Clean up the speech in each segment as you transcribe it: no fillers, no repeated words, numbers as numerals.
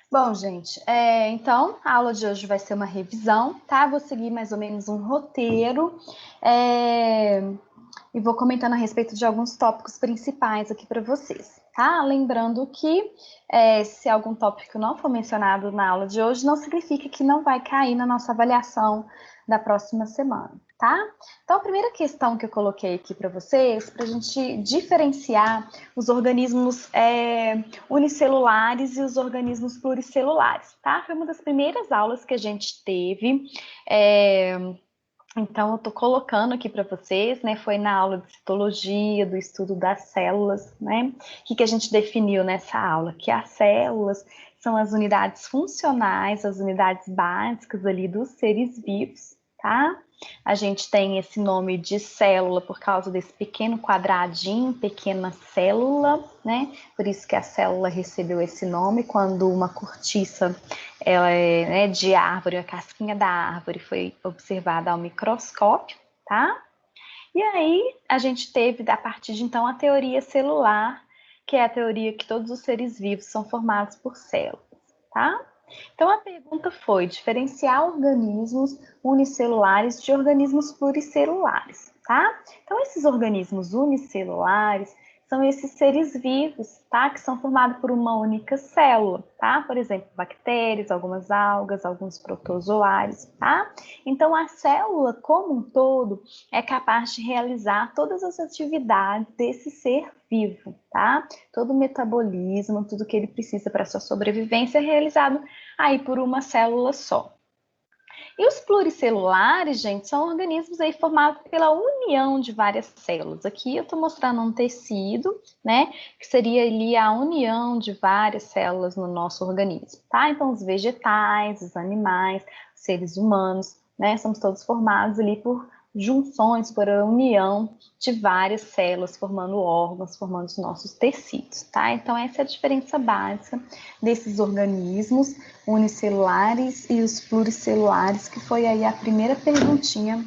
Bom, gente, então a aula de hoje vai ser uma revisão, tá? Vou seguir mais ou menos um roteiro é, e vou comentando a respeito de alguns tópicos principais aqui para vocês, tá? Lembrando que se algum tópico não for mencionado na aula de hoje, não significa que não vai cair na nossa avaliação da próxima semana, tá? Então, a primeira questão que eu coloquei aqui para vocês, para a gente diferenciar os organismos unicelulares e os organismos pluricelulares, tá? Foi uma das primeiras aulas que a gente teve. Então, eu estou colocando aqui para vocês, né? Foi na aula de citologia, do estudo das células, né? O que a gente definiu nessa aula? Que as células são as unidades funcionais, as unidades básicas ali dos seres vivos, tá? A gente tem esse nome de célula por causa desse pequeno quadradinho, pequena célula, né? Por isso que a célula recebeu esse nome quando uma cortiça ela é, né, de árvore, a casquinha da árvore foi observada ao microscópio, tá? E aí a gente teve, a partir de então, a teoria celular, que é a teoria que todos os seres vivos são formados por células, tá? Então a pergunta foi diferenciar organismos unicelulares de organismos pluricelulares, tá? Então esses organismos unicelulares são esses seres vivos, tá? Que são formados por uma única célula, tá? Por exemplo, bactérias, algumas algas, alguns protozoários, tá? Então a célula como um todo é capaz de realizar todas as atividades desse ser vivo, tá? Todo o metabolismo, tudo que ele precisa para sua sobrevivência é realizado aí por uma célula só. E os pluricelulares, gente, são organismos aí formados pela união de várias células. Aqui eu estou mostrando um tecido, né, que seria ali a união de várias células no nosso organismo, tá? Então, os vegetais, os animais, os seres humanos, né, somos todos formados ali por junções, por a união de várias células, formando órgãos, formando os nossos tecidos, tá? Então, essa é a diferença básica desses organismos unicelulares e os pluricelulares, que foi aí a primeira perguntinha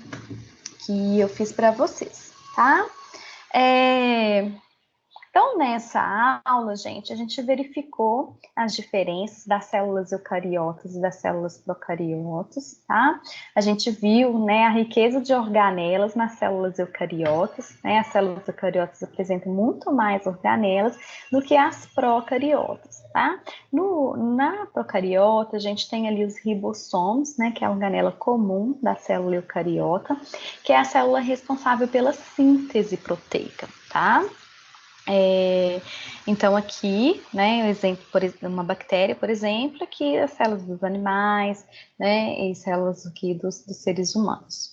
que eu fiz para vocês, tá? Então, nessa aula, gente, a gente verificou as diferenças das células eucariotas e das células procariotas, tá? A gente viu, né, a riqueza de organelas nas células eucariotas, né? As células eucariotas apresentam muito mais organelas do que as procariotas, tá? Na procariota, a gente tem ali os ribossomos, né, que é a organela comum da célula eucariota, que é a célula responsável pela síntese proteica, tá? Então aqui, né, um exemplo, por uma bactéria, por exemplo, aqui as células dos animais, né, e células aqui dos seres humanos.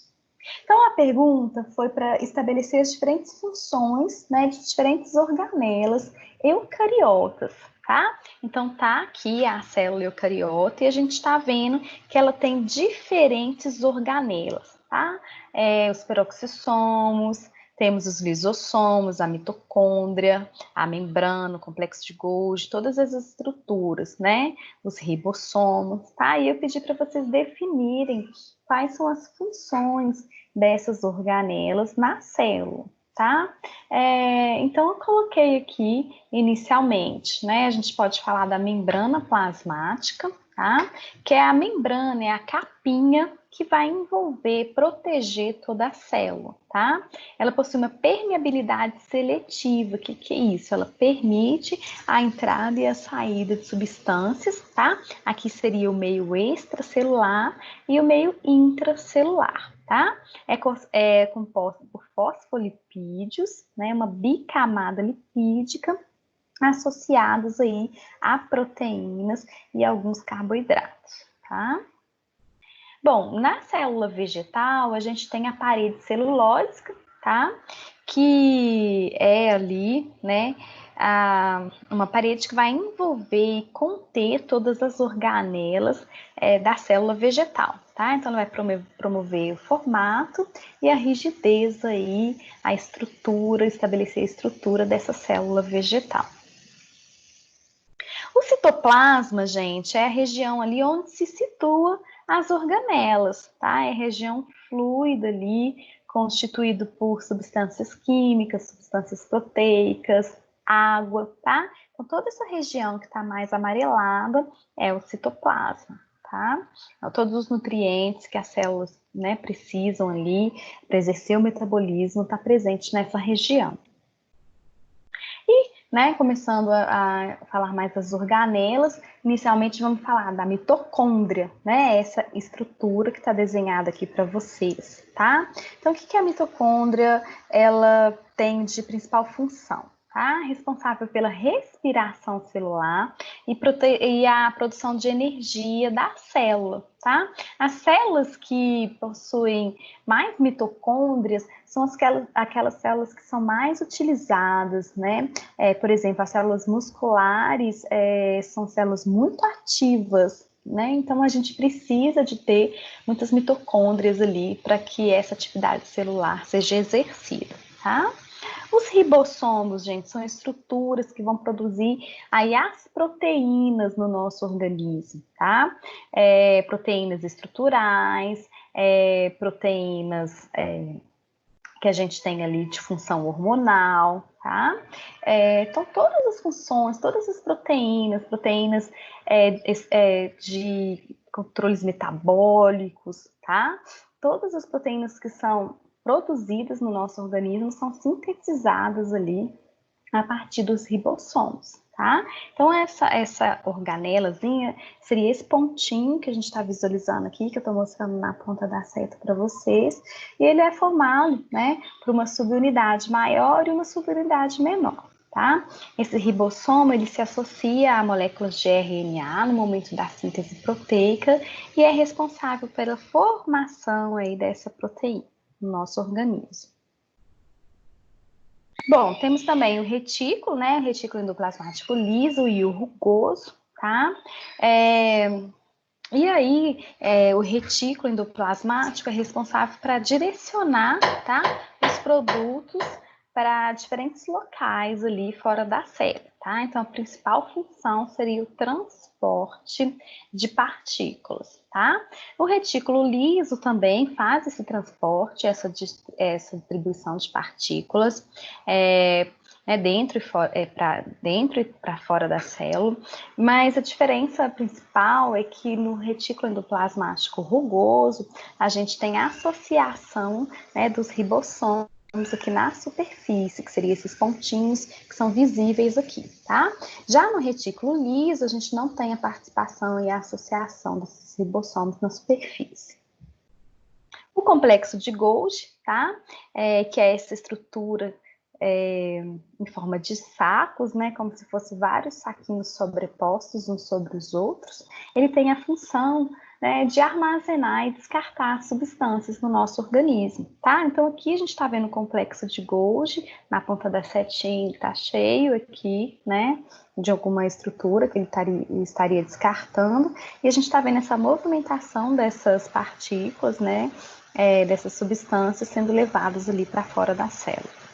Então a pergunta foi para estabelecer as diferentes funções, né, de diferentes organelas eucariotas, tá? Então tá aqui a célula eucariota e a gente está vendo que ela tem diferentes organelas, tá? Os peroxissomos, temos os lisossomos, a mitocôndria, a membrana, o complexo de Golgi, todas as estruturas, né? Os ribossomos, tá? E eu pedi para vocês definirem quais são as funções dessas organelas na célula, tá? Então, eu coloquei aqui inicialmente, né? A gente pode falar da membrana plasmática, tá? Que é a membrana, é a capinha que vai envolver, proteger toda a célula, tá? Ela possui uma permeabilidade seletiva. O que é isso? Ela permite a entrada e a saída de substâncias, tá? Aqui seria o meio extracelular e o meio intracelular, tá? É composta por fosfolipídios, né? Uma bicamada lipídica associados aí a proteínas e alguns carboidratos, tá? Bom, na célula vegetal, a gente tem a parede celulósica, tá? Que é ali, né, uma parede que vai envolver e conter todas as organelas da célula vegetal, tá? Então, ela vai promover o formato e a rigidez aí, a estrutura, estabelecer a estrutura dessa célula vegetal. O citoplasma, gente, é a região ali onde se situa as organelas, tá? É a região fluida ali, constituído por substâncias químicas, substâncias proteicas, água, tá? Então, toda essa região que está mais amarelada é o citoplasma, tá? Então, todos os nutrientes que as células, né, precisam ali para exercer o metabolismo está presente nessa região. E, né, começando a falar mais das organelas, inicialmente vamos falar da mitocôndria, né, essa estrutura que está desenhada aqui para vocês, tá? Então, o que a mitocôndria, ela tem de principal função? Tá? Responsável pela respiração celular e a produção de energia da célula, tá? As células que possuem mais mitocôndrias são aquelas células que são mais utilizadas, né? Por exemplo, as células musculares são células muito ativas, né? Então, a gente precisa de ter muitas mitocôndrias ali para que essa atividade celular seja exercida, tá? Os ribossomos, gente, são estruturas que vão produzir aí as proteínas no nosso organismo, tá? Proteínas estruturais, proteínas que a gente tem ali de função hormonal, tá? Então, todas as funções, todas as proteínas de controles metabólicos, tá? Todas as proteínas que são produzidas no nosso organismo são sintetizadas ali a partir dos ribossomos, tá? Então, essa organelazinha seria esse pontinho que a gente está visualizando aqui, que eu estou mostrando na ponta da seta para vocês, e ele é formado, né, por uma subunidade maior e uma subunidade menor, tá? Esse ribossomo, ele se associa a moléculas de RNA no momento da síntese proteica e é responsável pela formação aí dessa proteína no nosso organismo. Bom, temos também o retículo, né? O retículo endoplasmático liso e o rugoso, tá? E aí, o retículo endoplasmático é responsável para direcionar, tá, os produtos para diferentes locais ali fora da célula, tá? Então, a principal função seria o transporte de partículas, tá? O retículo liso também faz esse transporte, essa distribuição de partículas, dentro e para fora da célula, mas a diferença principal é que no retículo endoplasmático rugoso, a gente tem a associação, né, dos ribossomos aqui na superfície, que seriam esses pontinhos que são visíveis aqui, tá? Já no retículo liso, a gente não tem a participação e a associação desses ribossomos na superfície. O complexo de Golgi, tá? Que é essa estrutura em forma de sacos, né, como se fossem vários saquinhos sobrepostos uns sobre os outros, ele tem a função, né, de armazenar e descartar substâncias no nosso organismo, tá? Então, aqui a gente está vendo o complexo de Golgi, na ponta da setinha ele está cheio aqui, né, de alguma estrutura que ele estaria descartando, e a gente está vendo essa movimentação dessas partículas, né, dessas substâncias sendo levadas ali para fora da célula.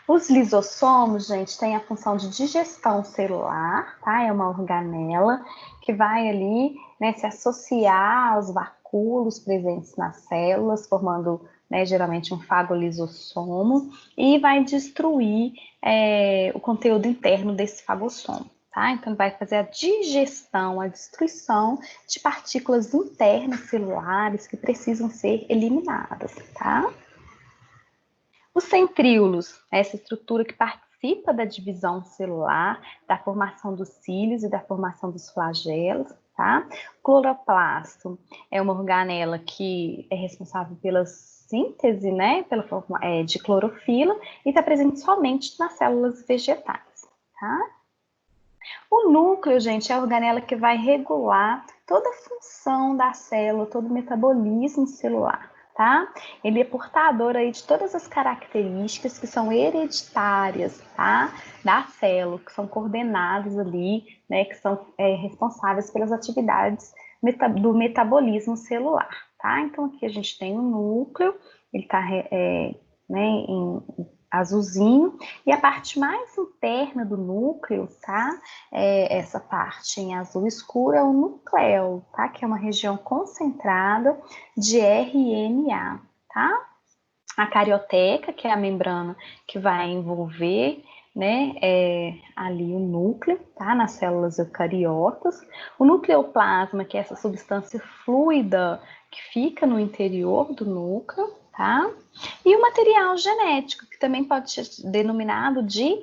Os lisossomos, gente, têm a função de digestão celular, tá? É uma organela que vai ali, né, se associar aos vacúolos presentes nas células, formando, né, geralmente um fagolisossomo, e vai destruir o conteúdo interno desse fagossomo. Tá? Então, vai fazer a digestão, a destruição de partículas internas celulares que precisam ser eliminadas, tá? Os centríolos, essa estrutura que participa da divisão celular, da formação dos cílios e da formação dos flagelos, tá? O cloroplasto é uma organela que é responsável pela síntese, né, de clorofila e está presente somente nas células vegetais, tá? O núcleo, gente, é a organela que vai regular toda a função da célula, todo o metabolismo celular, tá? Ele é portador aí de todas as características que são hereditárias, tá? Da célula, que são coordenadas ali, né? Que são responsáveis pelas atividades do metabolismo celular, tá? Então, aqui a gente tem o núcleo, ele tá, né, em azulzinho, e a parte mais interna do núcleo, tá? Essa parte em azul escuro é o núcleo, tá? Que é uma região concentrada de RNA, tá? a carioteca, que é a membrana que vai envolver, né, ali o núcleo, tá, nas células eucariotas, o nucleoplasma, que é essa substância fluida que fica no interior do núcleo, tá, e o material genético, que também pode ser denominado de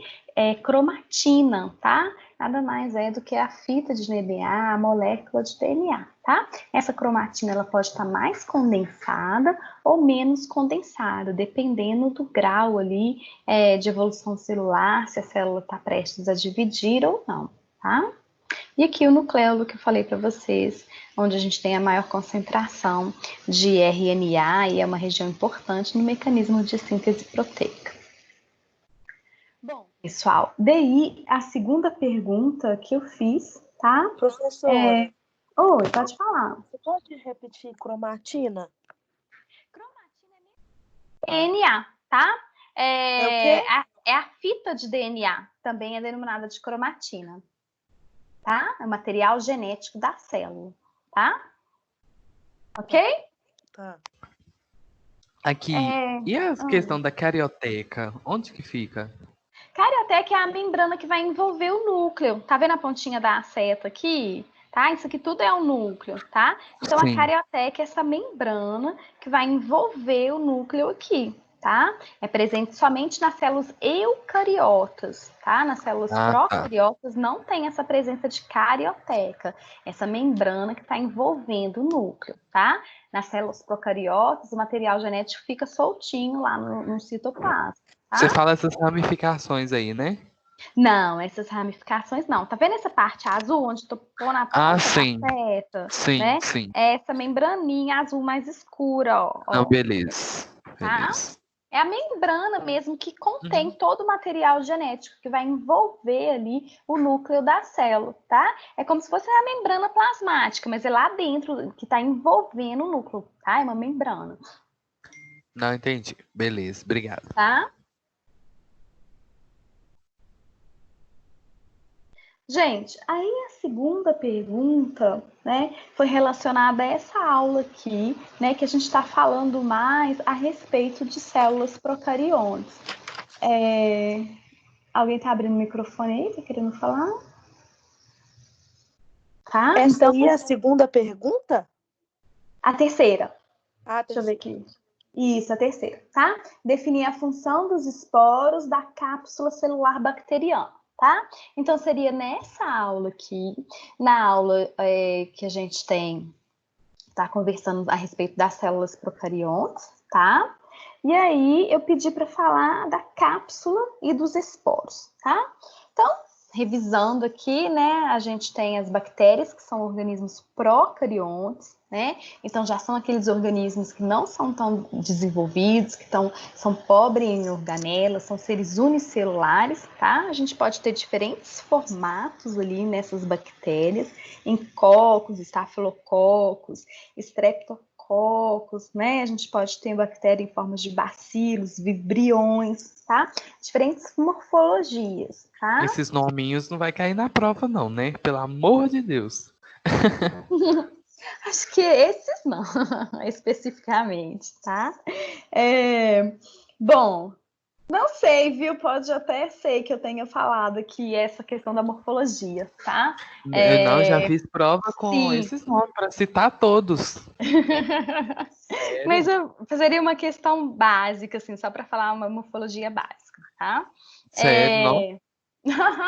cromatina, tá, nada mais é do que a fita de DNA, a molécula de DNA, tá? Essa cromatina ela pode estar mais condensada ou menos condensada, dependendo do grau ali de evolução celular, se a célula está prestes a dividir ou não, tá? E aqui o nucleolo que eu falei para vocês, onde a gente tem a maior concentração de RNA e é uma região importante no mecanismo de síntese proteica. Bom, pessoal, daí a segunda pergunta que eu fiz, tá? Professora, Oi, pode falar. você pode repetir cromatina? DNA, tá? É o quê? É a fita de DNA, também é denominada de cromatina, tá? É o material genético da célula, tá? Ok? Tá. Aqui, e a questão da carioteca? Onde que fica? Carioteca é a membrana que vai envolver o núcleo. Tá vendo a pontinha da seta aqui? Tá? Isso aqui tudo é um núcleo, tá? Então, Sim. a carioteca é essa membrana que vai envolver o núcleo aqui, tá? É presente somente nas células eucariotas, tá? Nas células procariotas não tem essa presença de carioteca, essa membrana que está envolvendo o núcleo, tá? Nas células procariotas, o material genético fica soltinho lá no citoplasma. Tá? Você fala essas ramificações aí, né? Não, essas ramificações não. Tá vendo essa parte azul, onde tô pondo a ponta da seta? Sim, né? sim. É essa membraninha azul mais escura, ó. Não, beleza. Tá? É a membrana mesmo que contém todo o material genético que vai envolver ali o núcleo da célula, tá? É como se fosse a membrana plasmática, mas é lá dentro que está envolvendo o núcleo, tá? É uma membrana. Não entendi. Beleza, obrigado. Tá? Gente, aí a segunda pergunta, né, foi relacionada a essa aula aqui, né, que a gente está falando mais a respeito de células procariontes. Alguém está abrindo o microfone aí, tá querendo falar? Tá? Essa então, aí é a segunda pergunta? A terceira. Ah, Deixa eu ver aqui. Isso, a terceira, tá? Definir a função dos esporos da cápsula celular bacteriana. Tá? Então, seria nessa aula aqui, na aula que a gente tá conversando a respeito das células procariontes, tá? E aí, eu pedi para falar da cápsula e dos esporos, tá? Então, revisando aqui, né, a gente tem as bactérias, que são organismos procariontes, né? Então, já são aqueles organismos que não são tão desenvolvidos, que são pobres em organelas, são seres unicelulares, tá? A gente pode ter diferentes formatos ali nessas bactérias, em cocos, estafilococos, streptococos, né? A gente pode ter bactéria em formas de bacilos, vibriões, tá? Diferentes morfologias, tá? Esses nominhos não vai cair na prova não, né? Pelo amor de Deus. Acho que esses não, especificamente, tá? Bom, não sei, viu? Pode até ser que eu tenha falado aqui essa questão da morfologia, tá? Eu não, já fiz prova com Sim. esses nomes para citar todos. Mas eu fazeria uma questão básica, assim, só para falar uma morfologia básica, tá? Sério, não?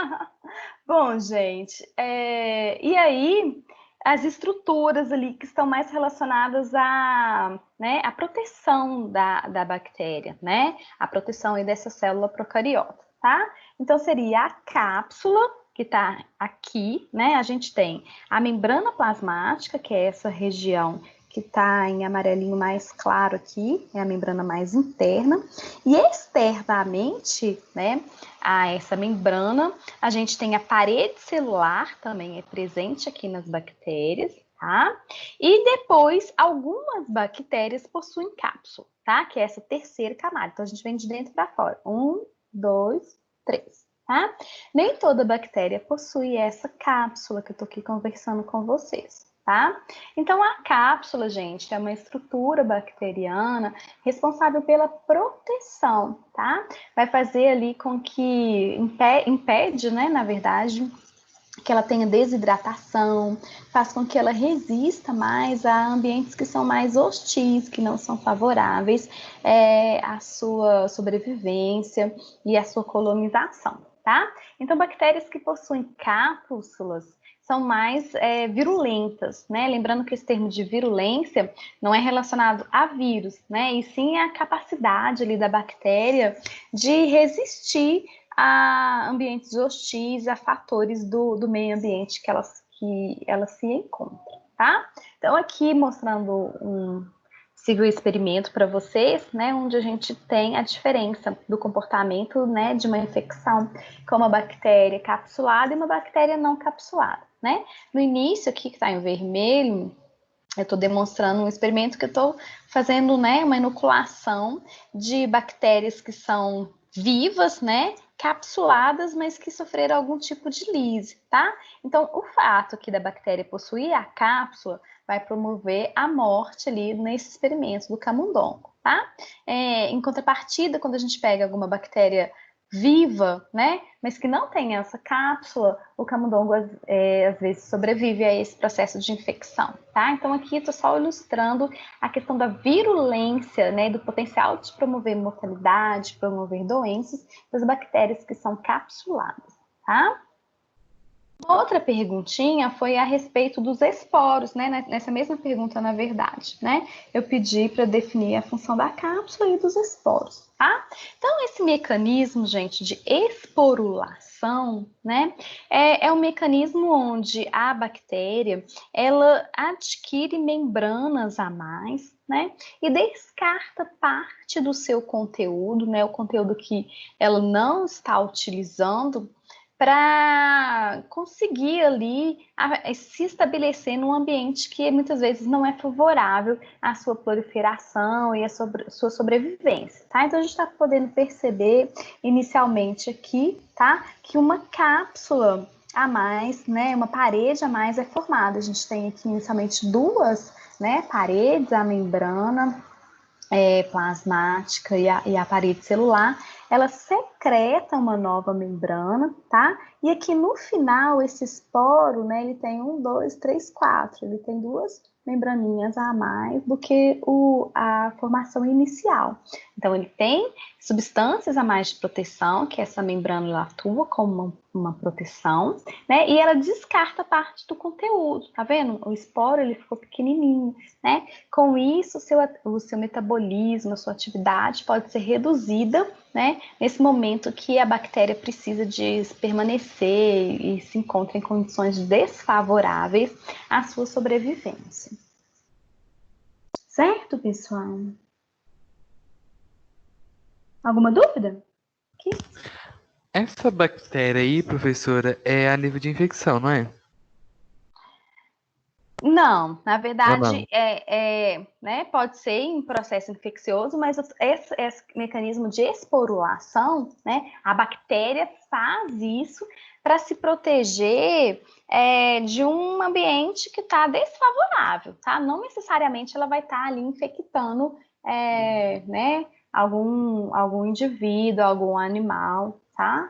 Bom, gente, e aí as estruturas ali que estão mais relacionadas né, à proteção da bactéria, né? A proteção aí dessa célula procariota, tá? Então seria a cápsula que está aqui, né? A gente tem a membrana plasmática, que é essa região que está em amarelinho mais claro aqui, é a membrana mais interna, e externamente, né, a essa membrana, a gente tem a parede celular, também é presente aqui nas bactérias, tá? E depois, algumas bactérias possuem cápsula, tá? Que é essa terceira camada. Então, a gente vem de dentro para fora. 1, 2, 3, tá? Nem toda bactéria possui essa cápsula que eu tô aqui conversando com vocês, tá? Então, a cápsula, gente, é uma estrutura bacteriana responsável pela proteção, tá? Vai fazer ali com que impede, né, na verdade, que ela tenha desidratação, faz com que ela resista mais a ambientes que são mais hostis, que não são favoráveis à sua sobrevivência e à sua colonização, tá? Então, bactérias que possuem cápsulas são mais virulentas, né? Lembrando que esse termo de virulência não é relacionado a vírus, né? E sim a capacidade ali da bactéria de resistir a ambientes hostis, a fatores do meio ambiente que ela se encontra, tá? Então, aqui mostrando sigo o experimento para vocês, né, onde a gente tem a diferença do comportamento, né, de uma infecção com uma bactéria capsulada e uma bactéria não capsulada, né? No início, aqui que está em vermelho, eu estou demonstrando um experimento que eu estou fazendo, né, uma inoculação de bactérias que são vivas, né, capsuladas, mas que sofreram algum tipo de lise, tá? Então, o fato aqui da bactéria possuir a cápsula vai promover a morte ali nesse experimento do camundongo, tá? Em contrapartida, quando a gente pega alguma bactéria viva, né, mas que não tem essa cápsula, o camundongo às vezes sobrevive a esse processo de infecção, tá? Então aqui estou só ilustrando a questão da virulência, né, do potencial de promover mortalidade, promover doenças das bactérias que são capsuladas, tá? Outra perguntinha foi a respeito dos esporos, né? Nessa mesma pergunta, na verdade, né? Eu pedi para definir a função da cápsula e dos esporos, tá? Então, esse mecanismo, gente, de esporulação, né? É um mecanismo onde a bactéria, ela adquire membranas a mais, né? E descarta parte do seu conteúdo, né? O conteúdo que ela não está utilizando para conseguir ali se estabelecer num ambiente que muitas vezes não é favorável à sua proliferação e à sua sobrevivência, tá? Então a gente está podendo perceber inicialmente aqui, tá? Que uma cápsula a mais, né? Uma parede a mais é formada. A gente tem aqui inicialmente duas, né? Paredes, a membrana plasmática e a parede celular, ela secreta uma nova membrana, tá? E aqui no final, esse esporo, né, ele tem 1, 2, 3, 4. Ele tem duas membraninhas a mais do que a formação inicial. Então, ele tem substâncias a mais de proteção, que essa membrana ela atua como uma proteção, né? E ela descarta parte do conteúdo, tá vendo? O esporo, ele ficou pequenininho, né? Com isso, o seu metabolismo, a sua atividade pode ser reduzida, né? Nesse momento que a bactéria precisa de permanecer e se encontra em condições desfavoráveis à sua sobrevivência. Certo, pessoal? Alguma dúvida? Aqui? Essa bactéria aí, professora, é a nível de infecção, não é? Não, na Ou verdade, não? né, pode ser em processo infeccioso, mas esse mecanismo de esporulação, né, a bactéria faz isso para se proteger de um ambiente que está desfavorável, tá? Não necessariamente ela vai estar ali infectando, né, algum indivíduo, algum animal, tá?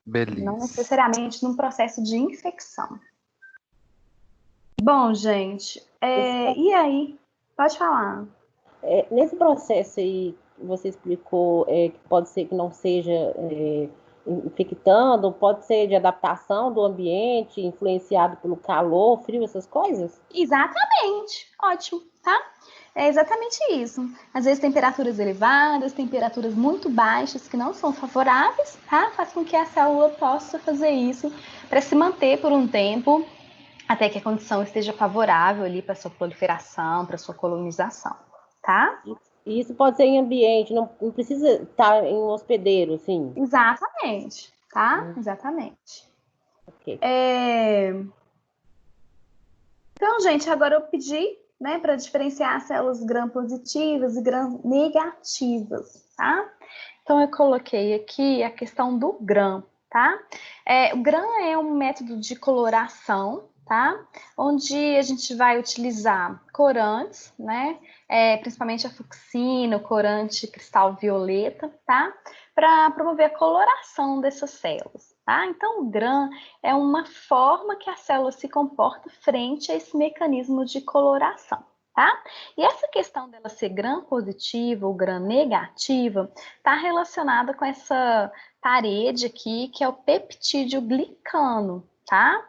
Não Beleza. necessariamente num processo de infecção. Bom, gente, e aí? Pode falar. Nesse processo aí, você explicou que pode ser que não seja infectando, pode ser de adaptação do ambiente, influenciado pelo calor, frio, essas coisas? Exatamente, ótimo, tá? É exatamente isso. Às vezes temperaturas elevadas, temperaturas muito baixas que não são favoráveis, tá? Faz com que a célula possa fazer isso para se manter por um tempo, até que a condição esteja favorável ali para sua proliferação, para sua colonização, tá? E isso pode ser em ambiente, não precisa estar em um hospedeiro, assim. Exatamente, tá? Exatamente. Ok. Então, gente, agora eu pedi, né, para diferenciar as células gram-positivas e gram-negativas, tá? Então, eu coloquei aqui a questão do gram, tá? O gram é um método de coloração, tá? Onde a gente vai utilizar corantes, né? Principalmente a fucsina, o corante cristal violeta, tá? Para promover a coloração dessas células, tá? Então, o GRAM é uma forma que a célula se comporta frente a esse mecanismo de coloração, tá? E essa questão dela ser gram positiva ou gram negativa está relacionada com essa parede aqui, que é o peptídeo glicano, tá?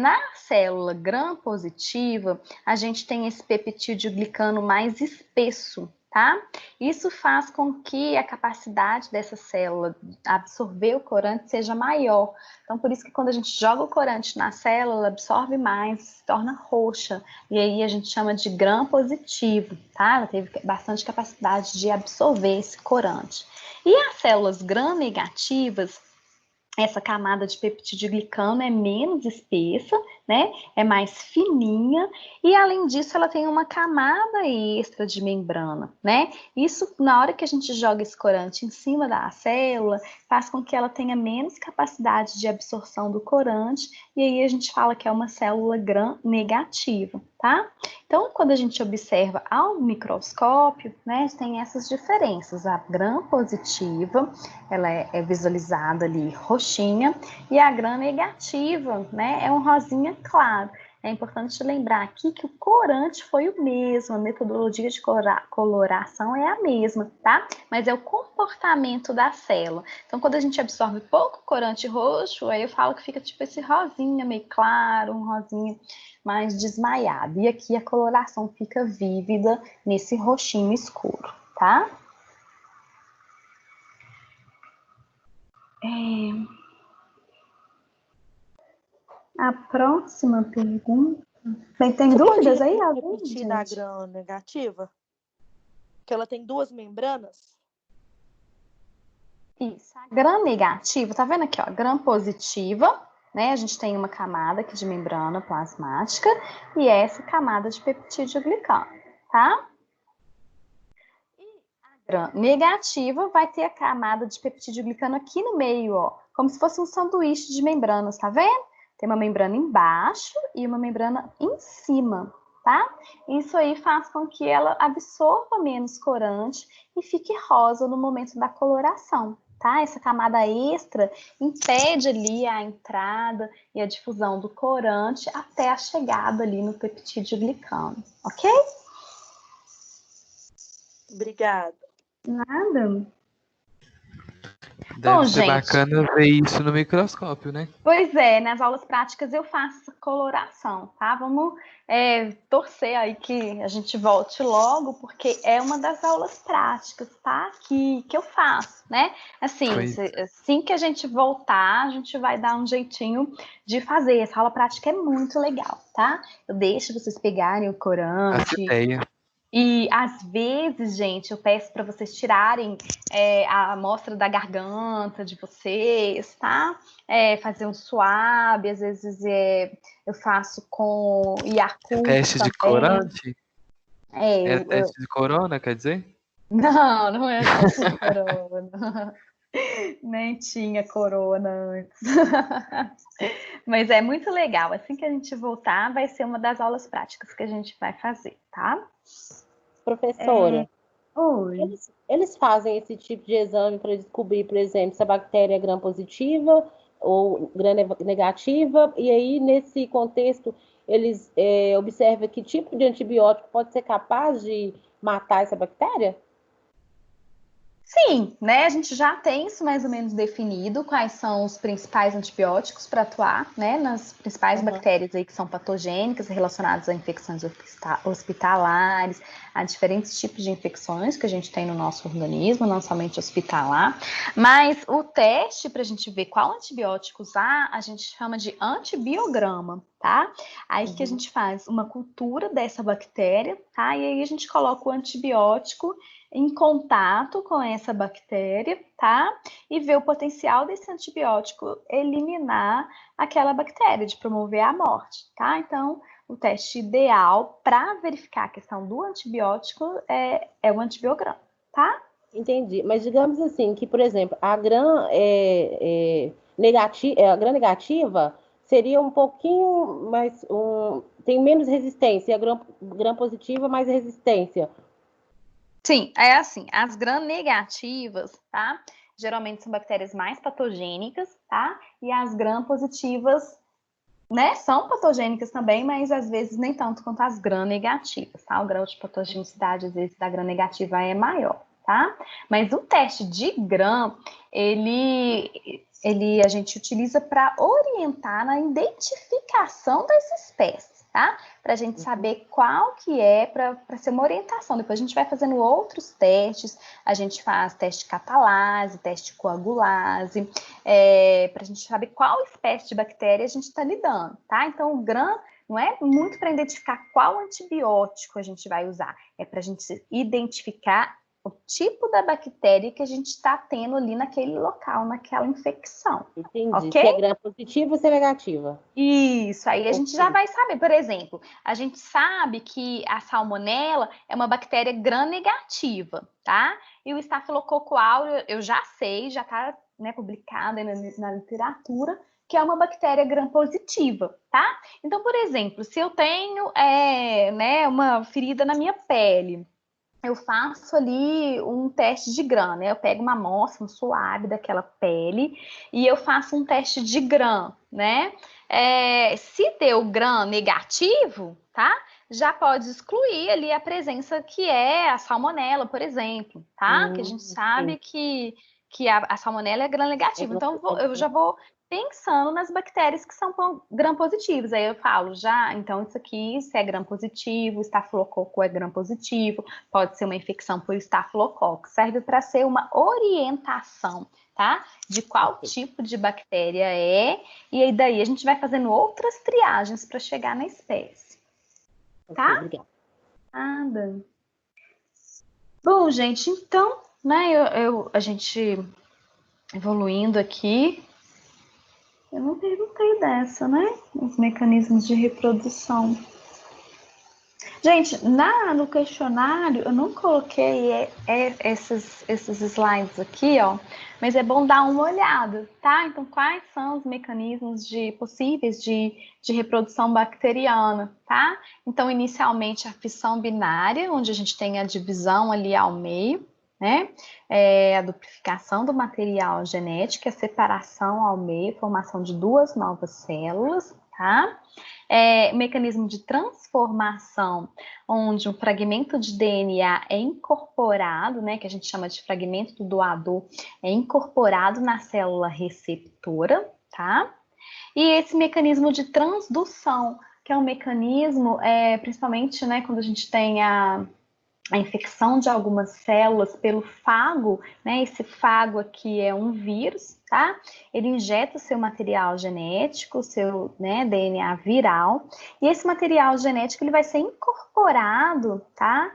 Na célula gram positiva, a gente tem esse peptídeo glicano mais espesso, tá? Isso faz com que a capacidade dessa célula absorver o corante seja maior. Então, por isso que quando a gente joga o corante na célula, ela absorve mais, se torna roxa. E aí a gente chama de gram positivo, tá? Ela teve bastante capacidade de absorver esse corante. E as células gram negativas, essa camada de peptídeo glicano é menos espessa, né? É mais fininha e, além disso, ela tem uma camada extra de membrana, né? Isso, na hora que a gente joga esse corante em cima da célula, faz com que ela tenha menos capacidade de absorção do corante e aí a gente fala que é uma célula gram negativa, tá? Então, quando a gente observa ao microscópio, né, tem essas diferenças. A gram positiva, ela é visualizada ali roxinha, e a gram negativa, né, é um rosinha claro. É importante lembrar aqui que o corante foi o mesmo, a metodologia de coloração é a mesma, tá? Mas é o comportamento da célula. Então, quando a gente absorve pouco corante roxo, aí eu falo que fica tipo esse rosinha meio claro, um rosinha mais desmaiado. E aqui a coloração fica vívida nesse roxinho escuro, tá? A próxima pergunta. Bem, tem dúvidas aí? Repetir da gram negativa? Que ela tem duas membranas? Isso. A gram negativa, tá vendo aqui, ó? Gram positiva, né? A gente tem uma camada aqui de membrana plasmática e essa camada de peptídeo glicano, tá? E a gram negativa vai ter a camada de peptídeo glicano aqui no meio, ó, como se fosse um sanduíche de membranas, tá vendo? Tem uma membrana embaixo e uma membrana em cima, tá? Isso aí faz com que ela absorva menos corante e fique rosa no momento da coloração, tá? Essa camada extra impede ali a entrada e a difusão do corante até a chegada ali no peptídeo glicano, ok? Obrigada. Nada. Deve Bom, ser gente, bacana ver isso no microscópio, né? pois é, nas aulas práticas eu faço coloração, tá? Vamos torcer aí que a gente volte logo, porque é uma das aulas práticas, tá? Que eu faço, né? Assim, assim que a gente voltar, a gente vai dar um jeitinho de fazer. Essa aula prática é muito legal, tá? Eu deixo vocês pegarem o corante. Essa ideia. E às vezes, gente, eu peço para vocês tirarem a amostra da garganta de vocês, tá? Fazer um suave, às vezes eu faço com Yakult Teste também. de corante? É teste de corona, quer dizer? Não, não é teste de corona. Nem tinha corona antes. Mas é muito legal. Assim que a gente voltar, vai ser uma das aulas práticas que a gente vai fazer, tá? Professora, Oi. eles fazem esse tipo de exame para descobrir, por exemplo, se a bactéria é gram-positiva ou gram-negativa, e aí, nesse contexto, eles observam que tipo de antibiótico pode ser capaz de matar essa bactéria? Sim, né? A gente já tem isso mais ou menos definido, quais são os principais antibióticos para atuar, né? Nas principais bactérias aí que são patogênicas relacionadas a infecções hospitalares, a diferentes tipos de infecções que a gente tem no nosso organismo, não somente hospitalar. Mas o teste para a gente ver qual antibiótico usar, a gente chama de antibiograma, tá? Aí que a gente faz uma cultura dessa bactéria, tá? E aí a gente coloca o antibiótico em contato com essa bactéria, tá? E ver o potencial desse antibiótico eliminar aquela bactéria, de promover a morte, tá? Então, o teste ideal para verificar a questão do antibiótico é o antibiograma, tá? Entendi. Mas digamos assim, que, por exemplo, a gram negativa seria um pouquinho mais, tem menos resistência, a gram-positiva mais resistência. Sim, é assim, as gram-negativas, tá? Geralmente são bactérias mais patogênicas, tá? E as gram-positivas, né, são patogênicas também, mas às vezes nem tanto quanto as gram-negativas, tá? O grau de patogenicidade, às vezes, da gram-negativa é maior, tá? Mas o teste de gram, a gente utiliza para orientar na identificação das espécies, tá? Para a gente saber qual que é, para ser uma orientação. Depois a gente vai fazendo outros testes, a gente faz teste de catalase, teste de coagulase, para a gente saber qual espécie de bactéria a gente está lidando, tá? Então, o gram não é muito para identificar qual antibiótico a gente vai usar, é para a gente identificar o tipo da bactéria que a gente está tendo ali naquele local, naquela infecção. Entendi. Okay? Se é gram-positiva ou se é negativa. Isso, aí a gente já vai saber. Por exemplo, a gente sabe que a salmonela é uma bactéria gram-negativa, tá? E o estafilococo aureus, eu já sei, já está, né, publicado na literatura, que é uma bactéria gram-positiva, tá? Então, por exemplo, se eu tenho né, uma ferida na minha pele, eu faço ali um teste de gram, né? Eu pego uma amostra, um suave daquela pele e eu faço um teste de gram, né? Se deu gram negativo, tá? Já pode excluir ali a presença que é a salmonela, por exemplo, tá? Que a gente sabe que a salmonela é gram negativa. Então, eu já vou pensando nas bactérias que são gram-positivas. Aí eu falo, então isso aqui, se é gram-positivo, estafilococo é gram-positivo, pode ser uma infecção por estafilococo. Serve para ser uma orientação, tá? De qual tipo de bactéria é, e aí daí a gente vai fazendo outras triagens para chegar na espécie. Tá? Obrigada. Nada. Bom, gente, então, né, a gente evoluindo aqui, eu não perguntei dessa, né? Os mecanismos de reprodução. Gente, no questionário eu não coloquei esses slides aqui, ó, mas é bom dar uma olhada, tá? Então, quais são os mecanismos possíveis de reprodução bacteriana, tá? Então, inicialmente, a fissão binária, onde a gente tem a divisão ali ao meio, né? A duplificação do material genético, a separação ao meio, formação de duas novas células, tá? Mecanismo de transformação, onde um fragmento de DNA é incorporado, né, que a gente chama de fragmento do doador, é incorporado na célula receptora, tá? E esse mecanismo de transdução, que é um mecanismo, principalmente, né, quando a gente tem a infecção de algumas células pelo fago, né? Esse fago aqui é um vírus, tá? Ele injeta o seu material genético, o seu, né, DNA viral, e esse material genético ele vai ser incorporado, tá?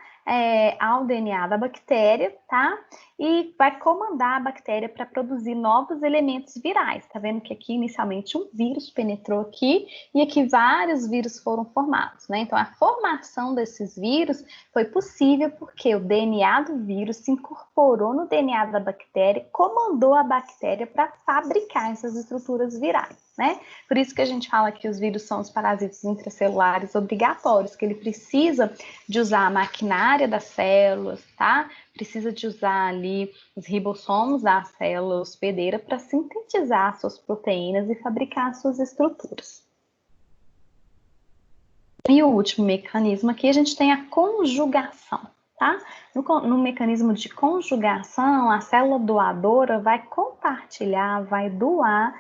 Ao DNA da bactéria, tá? E vai comandar a bactéria para produzir novos elementos virais. Tá vendo que aqui inicialmente um vírus penetrou aqui e aqui vários vírus foram formados, né? Então a formação desses vírus foi possível porque o DNA do vírus se incorporou no DNA da bactéria e comandou a bactéria para fabricar essas estruturas virais, né? Por isso que a gente fala que os vírus são os parasitas intracelulares obrigatórios, que ele precisa de usar a maquinária das células, tá? Precisa de usar ali os ribossomos da célula hospedeira para sintetizar suas proteínas e fabricar suas estruturas. E o último mecanismo aqui, a gente tem a conjugação, tá? No mecanismo de conjugação, a célula doadora vai compartilhar, vai doar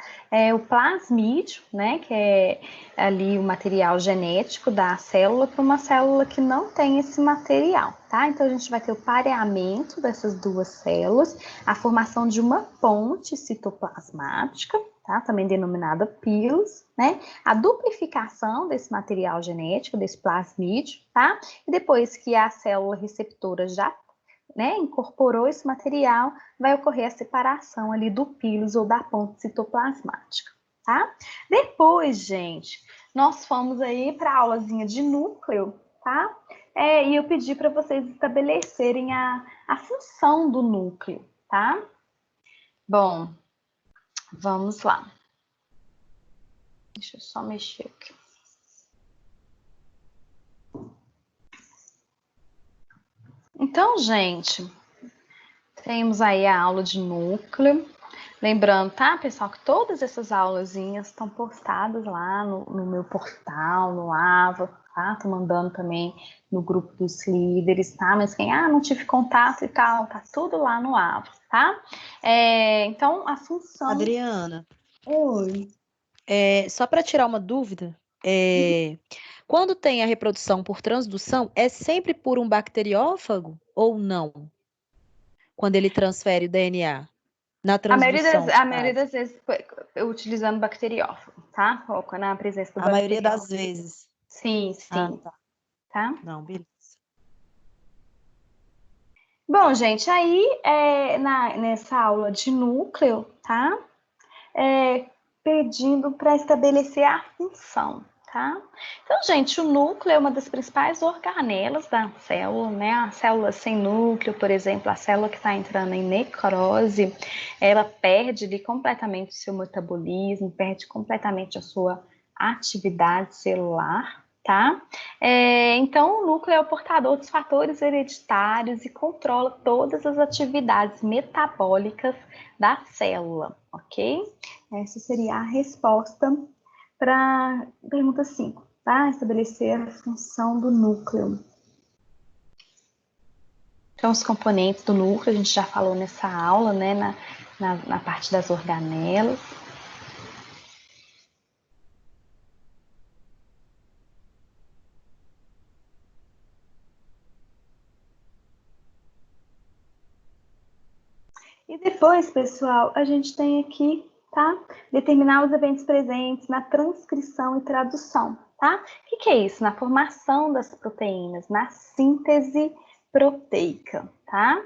o plasmídio, né? Que é ali o material genético da célula para uma célula que não tem esse material, tá? Então, a gente vai ter o pareamento dessas duas células, a formação de uma ponte citoplasmática, tá? Também denominada pílulas, né? A duplificação desse material genético, desse plasmídio, tá? E depois que a célula receptora já, né, incorporou esse material, vai ocorrer a separação ali do pílus ou da ponte citoplasmática, tá? Depois, gente, nós fomos aí para a aulazinha de núcleo, tá? E eu pedi para vocês estabelecerem a função do núcleo, tá? Bom, vamos lá. Deixa eu só mexer aqui. Então, gente, temos aí a aula de núcleo. Lembrando, tá, pessoal, que todas essas aulazinhas estão postadas lá no meu portal, no AVA, tá? Tô mandando também no grupo dos líderes, tá? Mas quem, não tive contato e tal, tá tudo lá no AVA, tá? Então, a função... Adriana. Oi. Só para tirar uma dúvida, quando tem a reprodução por transdução, é sempre por um bacteriófago ou não? Quando ele transfere o DNA? Na transdução, A maioria das vezes utilizando bacteriófago, tá? Quando a presença do a maioria bacteriófago. das vezes. Sim, sim. Tá? Não, beleza. Bom, gente, aí nessa aula de núcleo, tá? Pedindo para estabelecer a função, tá? Então, gente, o núcleo é uma das principais organelas da célula, né? A célula sem núcleo, por exemplo, a célula que está entrando em necrose, ela perde ali completamente o seu metabolismo, perde completamente a sua atividade celular, tá? Então, o núcleo é o portador dos fatores hereditários e controla todas as atividades metabólicas da célula, ok? Essa seria a resposta para a pergunta 5, tá? Estabelecer a função do núcleo. Então, os componentes do núcleo, a gente já falou nessa aula, né? Na parte das organelas. E depois, pessoal, a gente tem aqui, tá? Determinar os eventos presentes na transcrição e tradução, tá? O que é isso? Na formação das proteínas, na síntese proteica, tá?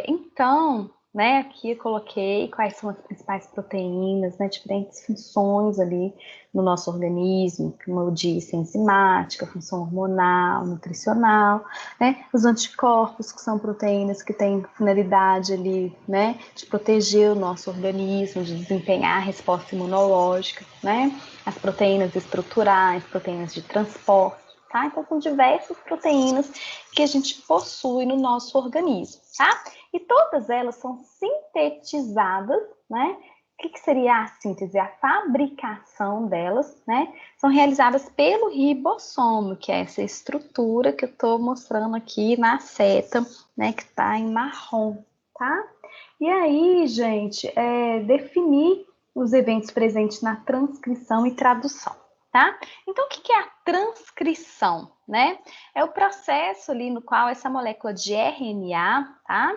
Então, né, aqui eu coloquei quais são as principais proteínas, né, diferentes funções ali no nosso organismo, como eu disse, enzimática, função hormonal, nutricional, né, os anticorpos, que são proteínas que têm finalidade ali, né, de proteger o nosso organismo, de desempenhar a resposta imunológica, né, as proteínas estruturais, proteínas de transporte, tá? Então, são diversas proteínas que a gente possui no nosso organismo, tá? E todas elas são sintetizadas, né? O que seria a síntese? A fabricação delas, né? São realizadas pelo ribossomo, que é essa estrutura que eu estou mostrando aqui na seta, né? Que está em marrom, tá? E aí, gente, definir os eventos presentes na transcrição e tradução, tá? Então, o que é a transcrição, né? É o processo ali no qual essa molécula de RNA, tá?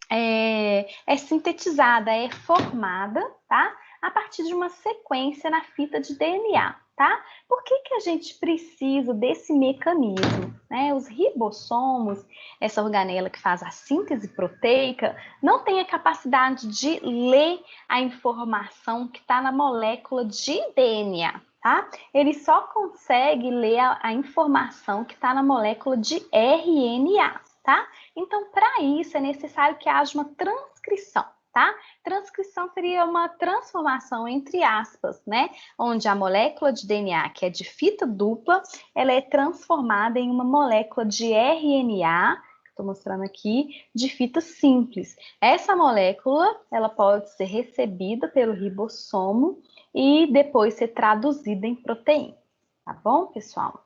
É sintetizada, é formada, tá? A partir de uma sequência na fita de DNA, tá? Por que a gente precisa desse mecanismo, né? Os ribossomos, essa organela que faz a síntese proteica, não tem a capacidade de ler a informação que está na molécula de DNA, tá? Ele só consegue ler a informação que está na molécula de RNA, tá? Então, para isso, é necessário que haja uma transcrição, tá? Transcrição seria uma transformação, entre aspas, né? Onde a molécula de DNA, que é de fita dupla, ela é transformada em uma molécula de RNA, que estou mostrando aqui, de fita simples. Essa molécula, ela pode ser recebida pelo ribossomo e depois ser traduzida em proteína, tá bom, pessoal?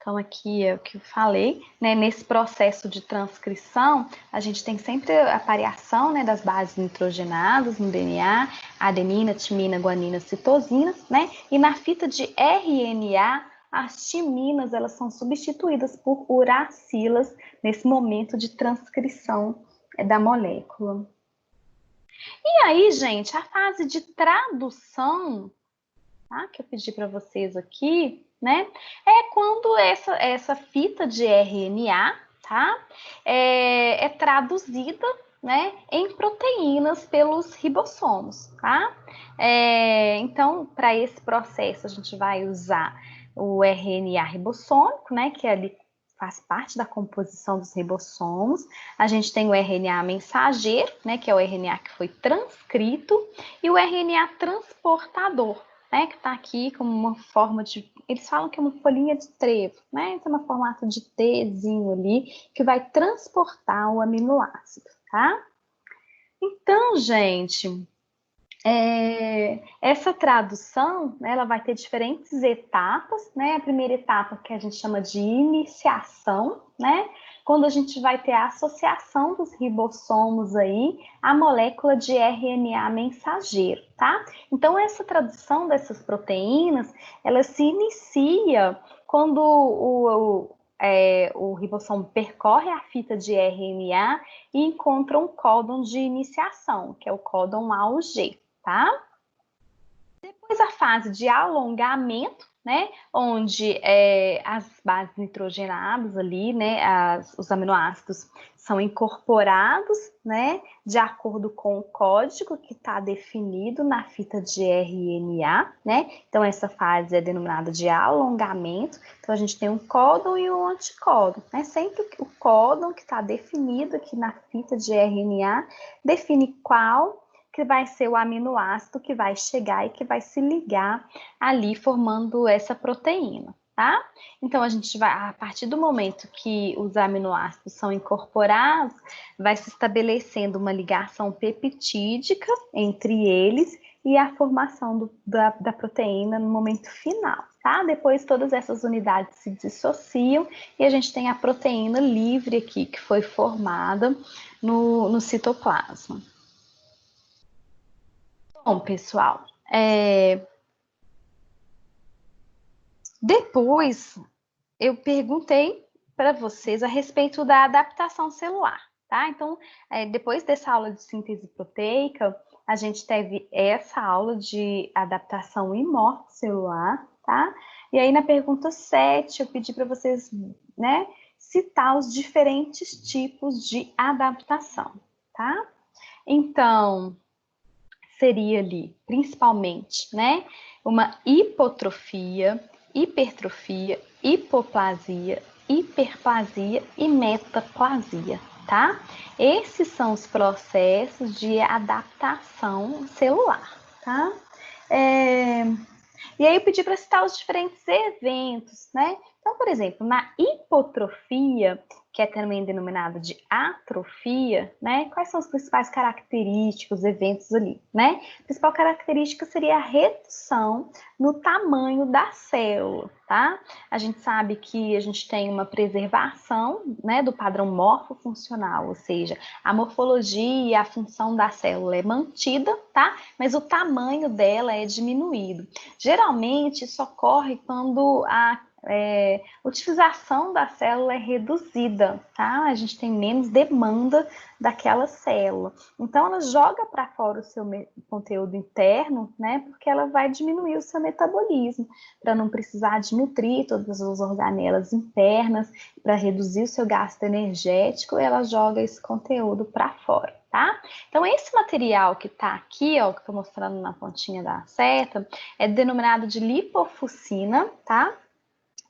Então, aqui é o que eu falei, né? Nesse processo de transcrição, a gente tem sempre a pareação, né, das bases nitrogenadas no DNA, adenina, timina, guanina, citosina, né? E na fita de RNA, as timinas, elas são substituídas por uracilas nesse momento de transcrição da molécula. E aí, gente, a fase de tradução, tá? Que eu pedi para vocês aqui, né? É quando essa fita de RNA, tá? É traduzida, né, em proteínas pelos ribossomos, tá? Então, para esse processo, a gente vai usar o RNA ribossômico, né, que é ali faz parte da composição dos ribossomos. A gente tem o RNA mensageiro, né, que é o RNA que foi transcrito, e o RNA transportador, né, que está aqui como uma forma de... Eles falam que é uma folhinha de trevo, né? Tem um formato de Tzinho ali, que vai transportar o aminoácido, tá? Então, gente... essa tradução, né, ela vai ter diferentes etapas, né? A primeira etapa que a gente chama de iniciação, né? Quando a gente vai ter a associação dos ribossomos aí à molécula de RNA mensageiro, tá? Então, essa tradução dessas proteínas, ela se inicia quando o ribossomo percorre a fita de RNA e encontra um códon de iniciação, que é o códon A ou G, tá? Depois a fase de alongamento, né, onde as bases nitrogenadas ali, né, os aminoácidos são incorporados, né, de acordo com o código que está definido na fita de RNA, né? Então essa fase é denominada de alongamento. Então a gente tem um códon e um anticódon, né? Sempre o códon que está definido aqui na fita de RNA define qual que vai ser o aminoácido que vai chegar e que vai se ligar ali formando essa proteína, tá? Então a gente vai, a partir do momento que os aminoácidos são incorporados, vai se estabelecendo uma ligação peptídica entre eles e a formação da proteína no momento final, tá? Depois todas essas unidades se dissociam e a gente tem a proteína livre aqui que foi formada no citoplasma. Bom, pessoal, depois eu perguntei para vocês a respeito da adaptação celular, tá? Então, depois dessa aula de síntese proteica, a gente teve essa aula de adaptação e morte celular, tá? E aí na pergunta 7, eu pedi para vocês, né, citar os diferentes tipos de adaptação, tá? Então... seria ali, principalmente, né, uma hipotrofia, hipertrofia, hipoplasia, hiperplasia e metaplasia, tá? Esses são os processos de adaptação celular, tá? E aí eu pedi para citar os diferentes eventos, né? Então, por exemplo, na hipotrofia, que é também denominada de atrofia, né? Quais são as principais características, eventos ali, né? A principal característica seria a redução no tamanho da célula, tá? A gente sabe que a gente tem uma preservação, né, do padrão morfofuncional, ou seja, a morfologia e a função da célula é mantida, tá? Mas o tamanho dela é diminuído. Geralmente, isso ocorre quando a utilização da célula é reduzida, tá? A gente tem menos demanda daquela célula. Então, ela joga para fora o seu conteúdo interno, né? Porque ela vai diminuir o seu metabolismo, para não precisar de nutrir todas as organelas internas, para reduzir o seu gasto energético, ela joga esse conteúdo para fora, tá? Então, esse material que está aqui, ó, que estou mostrando na pontinha da seta, é denominado de lipofuscina, tá?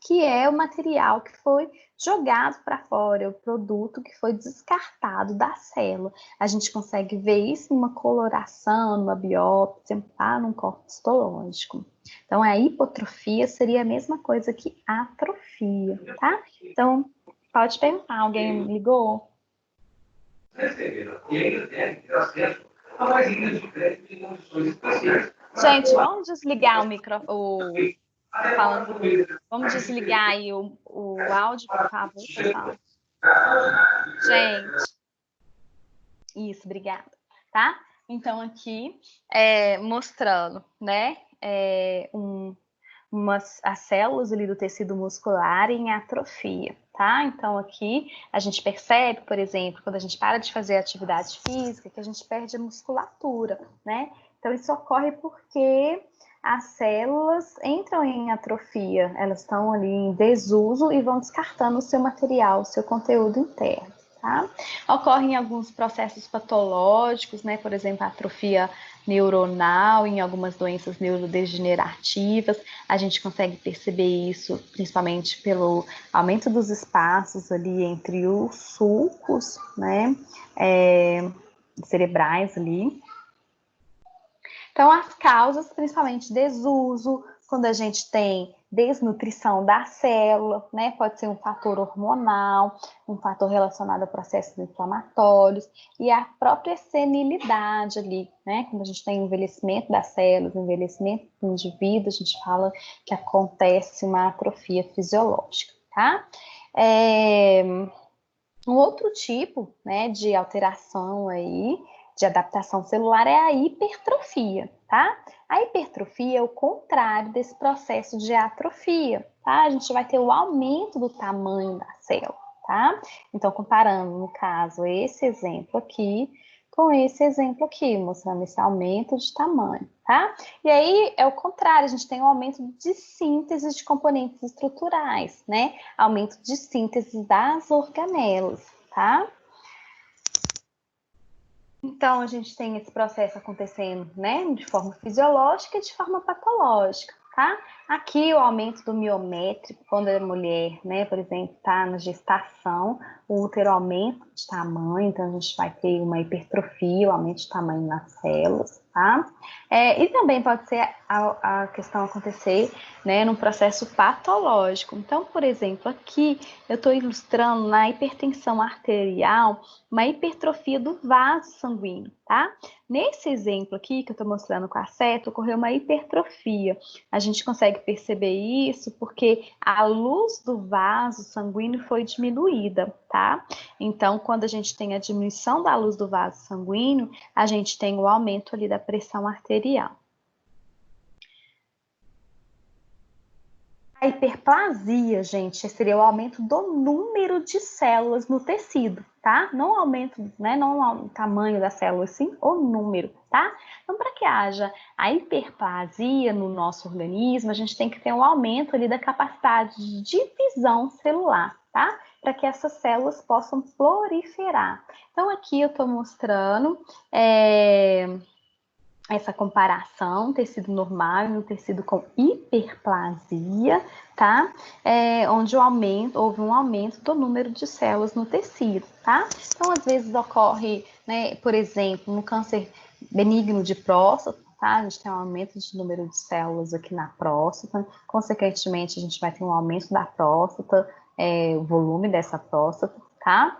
Que é o material que foi jogado para fora, é o produto que foi descartado da célula. A gente consegue ver isso numa coloração, numa biópsia, tá? Num corpo histológico. Então, a hipotrofia seria a mesma coisa que atrofia, tá? Então, pode perguntar, alguém ligou? Gente, vamos desligar o microfone. Falando, vamos desligar aí o áudio, por favor, pessoal. Gente, isso, obrigada, tá? Então, aqui, mostrando, né, as células ali do tecido muscular em atrofia, tá? Então, aqui, a gente percebe, por exemplo, quando a gente para de fazer atividade física, que a gente perde a musculatura, né? Então, isso ocorre porque as células entram em atrofia, elas estão ali em desuso e vão descartando o seu material, o seu conteúdo interno, tá? Ocorrem alguns processos patológicos, né? Por exemplo, atrofia neuronal em algumas doenças neurodegenerativas. A gente consegue perceber isso principalmente pelo aumento dos espaços ali entre os sulcos, né? Cerebrais ali. Então, as causas, principalmente desuso, quando a gente tem desnutrição da célula, né? Pode ser um fator hormonal, um fator relacionado a processos inflamatórios e a própria senilidade ali, né? Quando a gente tem envelhecimento das células, envelhecimento do indivíduo, a gente fala que acontece uma atrofia fisiológica, tá? Um outro tipo, né, de alteração aí, de adaptação celular é a hipertrofia, tá? A hipertrofia é o contrário desse processo de atrofia, tá? A gente vai ter o aumento do tamanho da célula, tá? Então, comparando, no caso, esse exemplo aqui com esse exemplo aqui, mostrando esse aumento de tamanho, tá? E aí, é o contrário, a gente tem um aumento de síntese de componentes estruturais, né? Aumento de síntese das organelas, tá? Então, a gente tem esse processo acontecendo, né, de forma fisiológica e de forma patológica, tá? Aqui, o aumento do miométrico, quando a mulher, né, por exemplo, está na gestação, o útero aumenta de tamanho, então a gente vai ter uma hipertrofia, o aumento de tamanho nas células, tá? E também pode ser a questão acontecer, né, num processo patológico. Então, por exemplo, aqui eu estou ilustrando na hipertensão arterial, uma hipertrofia do vaso sanguíneo, tá? Nesse exemplo aqui que eu estou mostrando com a seta, ocorreu uma hipertrofia. A gente consegue perceber isso porque a luz do vaso sanguíneo foi diminuída, tá? Então, quando a gente tem a diminuição da luz do vaso sanguíneo, a gente tem o aumento ali da pressão arterial. A hiperplasia, gente, seria o aumento do número de células no tecido, tá? Não o aumento, né? Não o tamanho da célula, sim o número, tá? Então, para que haja a hiperplasia no nosso organismo, a gente tem que ter um aumento ali da capacidade de divisão celular, tá? Para que essas células possam proliferar. Então, aqui eu estou mostrando essa comparação, tecido normal e um tecido com hiperplasia, tá? Onde houve um aumento do número de células no tecido, tá? Então, às vezes ocorre, né, por exemplo, no câncer benigno de próstata, tá? A gente tem um aumento de número de células aqui na próstata, consequentemente, a gente vai ter um aumento da próstata, o volume dessa próstata, tá?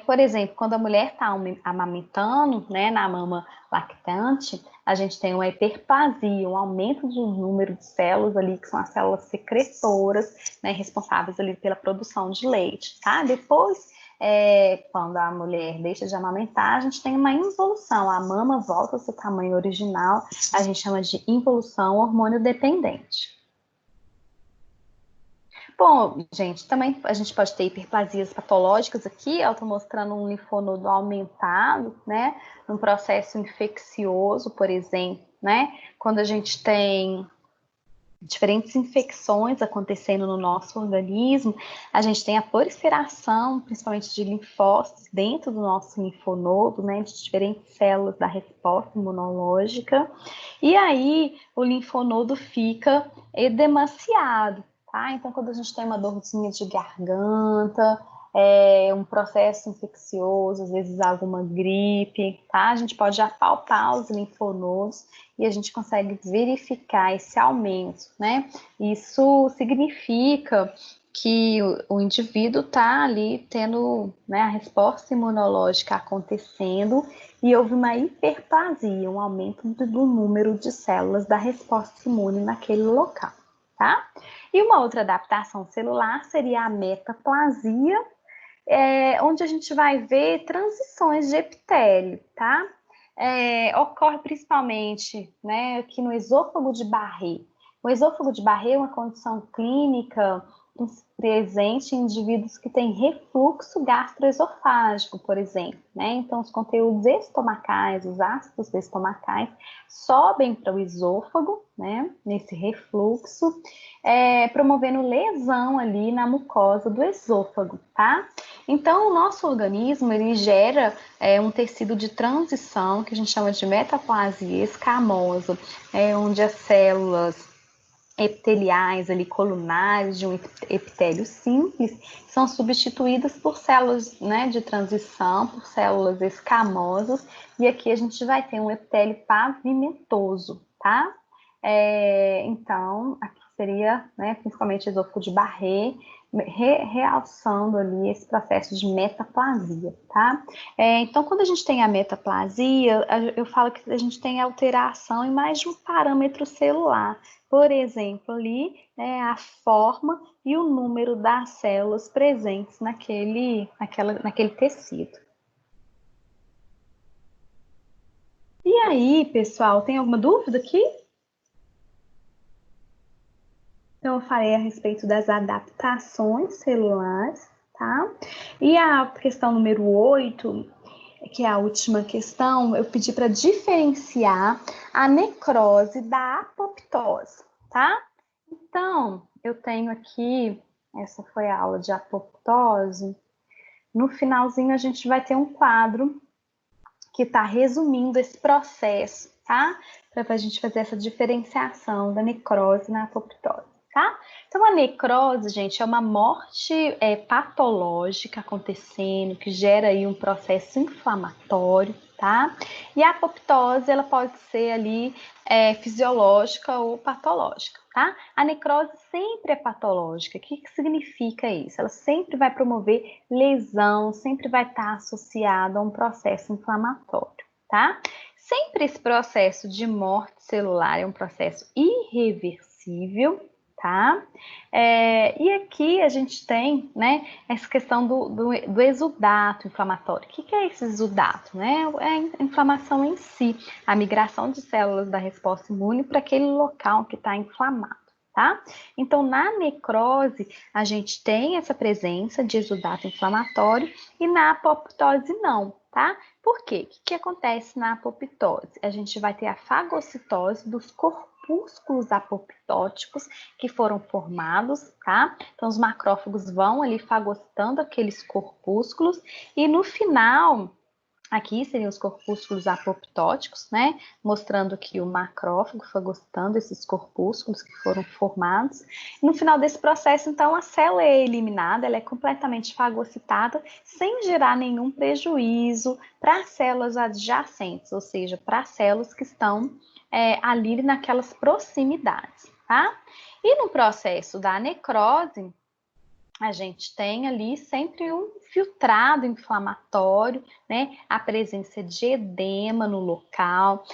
Por exemplo, quando a mulher está amamentando, né, na mama lactante, a gente tem uma hiperplasia, um aumento do número de células ali, que são as células secretoras, né, responsáveis ali pela produção de leite, tá? Depois, quando a mulher deixa de amamentar, a gente tem uma involução, a mama volta ao seu tamanho original, a gente chama de involução hormônio dependente. Bom, gente, também a gente pode ter hiperplasias patológicas aqui, eu estou mostrando um linfonodo aumentado, né, num processo infeccioso, por exemplo, né, quando a gente tem diferentes infecções acontecendo no nosso organismo, a gente tem a proliferação, principalmente de linfócitos dentro do nosso linfonodo, né, de diferentes células da resposta imunológica, e aí o linfonodo fica edemaciado, tá? Então, quando a gente tem uma dorzinha de garganta, um processo infeccioso, às vezes alguma gripe, tá? A gente pode apalpar os linfonodos e a gente consegue verificar esse aumento, né? Isso significa que o indivíduo está ali tendo, né, a resposta imunológica acontecendo e houve uma hiperplasia, um aumento do número de células da resposta imune naquele local, tá? E uma outra adaptação celular seria a metaplasia, onde a gente vai ver transições de epitélio, tá? Ocorre principalmente, né, aqui no esôfago de Barré. O esôfago de Barré é uma condição clínica presente em indivíduos que têm refluxo gastroesofágico, por exemplo, né? Então, os conteúdos estomacais, os ácidos estomacais, sobem para o esôfago, né? Nesse refluxo, promovendo lesão ali na mucosa do esôfago, tá? Então, o nosso organismo, ele gera um tecido de transição, que a gente chama de metaplasia escamosa, onde as células epiteliais ali, colunares de um epitélio simples, são substituídas por células, né, de transição, por células escamosas, e aqui a gente vai ter um epitélio pavimentoso, tá? Então, aqui seria, né, principalmente esôfago de Barré, realçando ali esse processo de metaplasia, tá? Então, quando a gente tem a metaplasia, eu falo que a gente tem alteração em mais de um parâmetro celular. Por exemplo, ali, a forma e o número das células presentes naquele tecido. E aí, pessoal, tem alguma dúvida aqui? Então, eu falei a respeito das adaptações celulares, tá? E a questão número 8, que é a última questão, eu pedi para diferenciar a necrose da apoptose, tá? Então, eu tenho aqui, essa foi a aula de apoptose. No finalzinho, a gente vai ter um quadro que está resumindo esse processo, tá? Para a gente fazer essa diferenciação da necrose na apoptose, tá? Então, a necrose, gente, é uma morte patológica acontecendo, que gera aí um processo inflamatório, tá? E a apoptose, ela pode ser ali fisiológica ou patológica, tá? A necrose sempre é patológica. O que significa isso? Ela sempre vai promover lesão, sempre vai estar associada a um processo inflamatório, tá? Sempre esse processo de morte celular é um processo irreversível, tá? E aqui a gente tem, né, essa questão do exudato inflamatório. O que é esse exudato, né? É a inflamação em si, a migração de células da resposta imune para aquele local que está inflamado, tá? Então, na necrose, a gente tem essa presença de exudato inflamatório e na apoptose não, tá? Por quê? O que acontece na apoptose? A gente vai ter a fagocitose dos corpúsculos apoptóticos que foram formados, tá? Então, os macrófagos vão ali fagocitando aqueles corpúsculos e no final, aqui seriam os corpúsculos apoptóticos, né? Mostrando que o macrófago fagocitando esses corpúsculos que foram formados. E no final desse processo, então, a célula é eliminada, ela é completamente fagocitada, sem gerar nenhum prejuízo para as células adjacentes, ou seja, para as células que estão ali naquelas proximidades, tá? E no processo da necrose, a gente tem ali sempre um filtrado inflamatório, né? A presença de edema no local,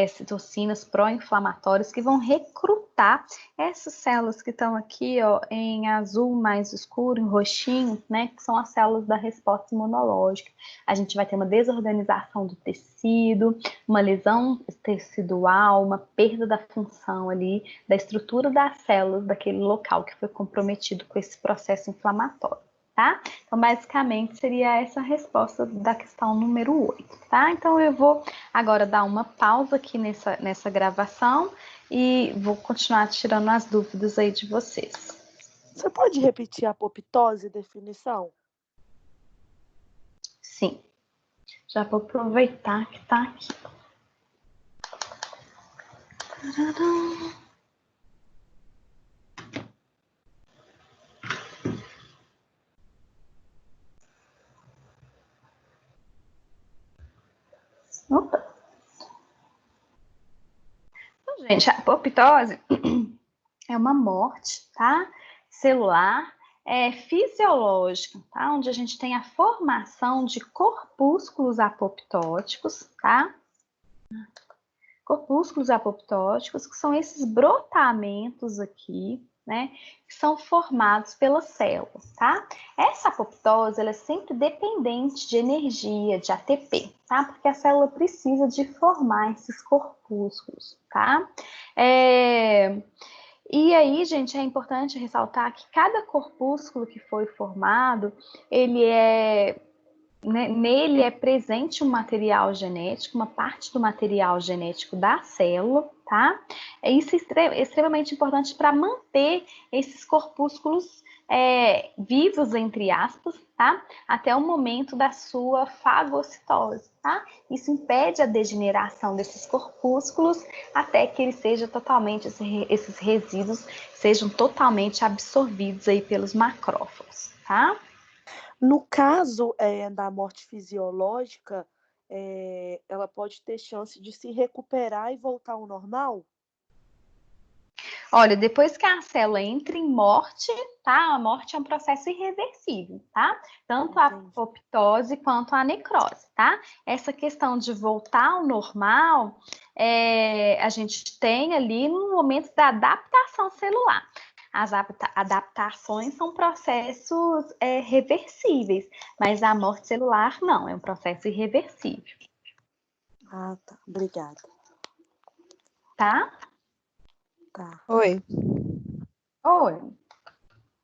citocinas pró-inflamatórias que vão recrutar essas células que estão aqui, ó, em azul mais escuro, em roxinho, né? Que são as células da resposta imunológica. A gente vai ter uma desorganização do tecido, uma lesão tecidual, uma perda da função ali, da estrutura das células daquele local que foi comprometido com esse processo inflamatório, tá? Então, basicamente, seria essa a resposta da questão número 8, tá? Então, eu vou agora dar uma pausa aqui nessa gravação e vou continuar tirando as dúvidas aí de vocês. Você pode repetir a apoptose, definição? Sim. Já vou aproveitar que tá aqui. Opa. Então, gente, a apoptose é uma morte, tá? Celular, fisiológica, tá? Onde a gente tem a formação de corpúsculos apoptóticos, tá? Corpúsculos apoptóticos, que são esses brotamentos aqui, né? Que são formados pelas células, tá? Essa apoptose, ela é sempre dependente de energia, de ATP, tá? Porque a célula precisa de formar esses corpúsculos, tá? E aí, gente, é importante ressaltar que cada corpúsculo que foi formado, nele é presente um material genético, uma parte do material genético da célula, tá? Isso é extremamente importante para manter esses corpúsculos vivos, entre aspas, tá? Até o momento da sua fagocitose, tá? Isso impede a degeneração desses corpúsculos até que esses resíduos sejam totalmente absorvidos aí pelos macrófagos, tá? No caso da morte fisiológica, ela pode ter chance de se recuperar e voltar ao normal? Olha, depois que a célula entra em morte, tá? A morte é um processo irreversível, tá? Tanto a Entendi. apoptose quanto a necrose, tá? Essa questão de voltar ao normal, a gente tem ali no momento da adaptação celular. As adaptações são processos reversíveis, mas a morte celular não, é um processo irreversível, Ah, tá. Obrigada. tá? Tá. Oi. Oi.